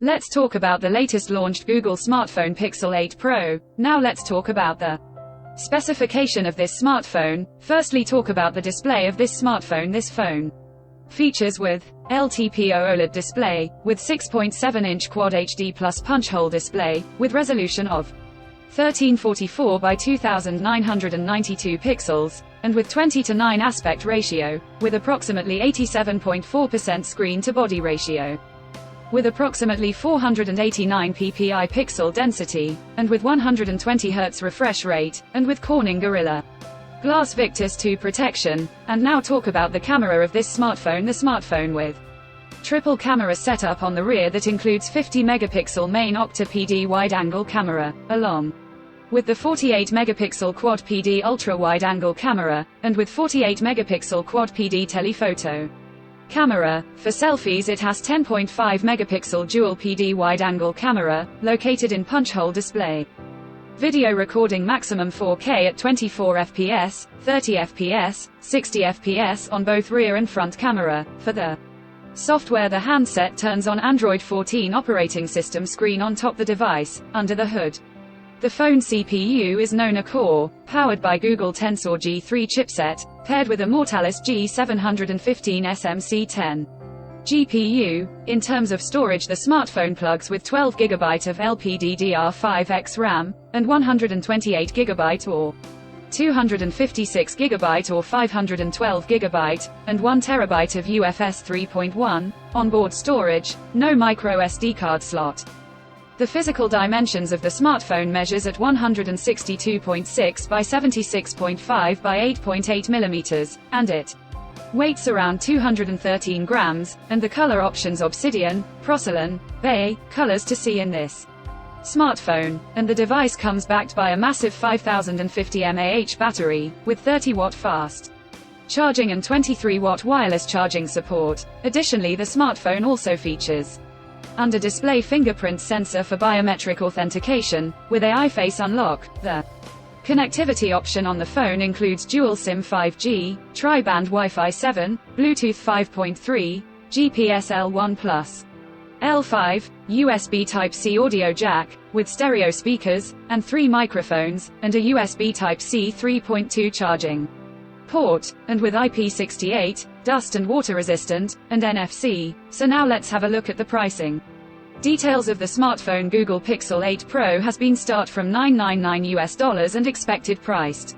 Let's talk about the latest launched Google smartphone Pixel 8 Pro. Now let's talk about the specification of this smartphone. Firstly, talk about the display of this smartphone. This phone features with LTPO OLED display, with 6.7-inch Quad HD plus punch hole display, with resolution of 1344 by 2992 pixels, and with 20:9 aspect ratio, with approximately 87.4% screen-to-body ratio, with approximately 489 ppi pixel density, and with 120 Hz refresh rate, and with Corning Gorilla Glass Victus 2 protection. And now talk about the camera of this smartphone. The smartphone with triple camera setup on the rear that includes 50 megapixel main Octa PD wide-angle camera, along with the 48 megapixel Quad PD ultra-wide-angle camera, and with 48 megapixel Quad PD telephoto camera. For selfies, it has 10.5 megapixel dual PD wide-angle camera, located in punch-hole display. Video recording maximum 4K at 24 fps, 30 fps, 60 fps on both rear and front camera. For the software, the handset turns on Android 14 operating system screen on top the device. Under the hood, the phone CPU is Nona Core, powered by Google Tensor G3 chipset, paired with a Mortalis G715 SMC10 GPU. In terms of storage, the smartphone plugs with 12 GB of LPDDR5X RAM, and 128 GB or 256 GB or 512 GB, and 1 TB of UFS 3.1 onboard storage, no micro SD card slot. The physical dimensions of the smartphone measures at 162.6 by 76.5 by 8.8 mm, and it weights around 213 grams, and the color options obsidian, porcelain, bay, colors to see in this smartphone, and the device comes backed by a massive 5050 mAh battery, with 30-watt fast charging and 23-watt wireless charging support. Additionally, the smartphone also features under-display fingerprint sensor for biometric authentication, with AI Face Unlock. The connectivity option on the phone includes dual SIM 5G, tri-band Wi-Fi 7, Bluetooth 5.3, GPS L1+, L5, USB Type-C audio jack, with stereo speakers, and 3 microphones, and a USB Type-C 3.2 charging port, and with IP68, dust and water resistant, and NFC. So now let's have a look at the pricing. Details of the smartphone Google Pixel 8 Pro has been start from $999 and expected priced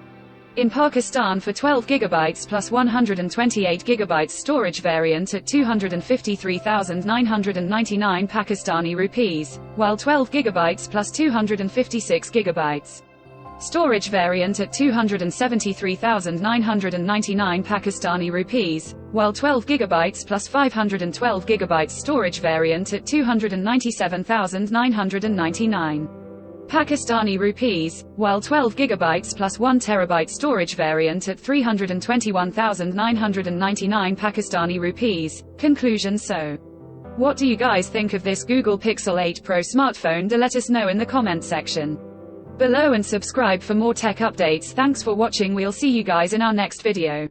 in Pakistan for 12 GB plus 128 GB storage variant at 253,999 Pakistani rupees, while 12 GB plus 256 GB storage variant at 273,999 Pakistani rupees, while 12 GB plus 512 GB storage variant at 297,999 Pakistani rupees, while 12 GB plus 1 TB storage variant at 321,999 Pakistani rupees. Conclusion. So, what do you guys think of this Google Pixel 8 Pro smartphone? Let us know in the comment section below and subscribe for more tech updates. Thanks for watching. We'll see you guys in our next video.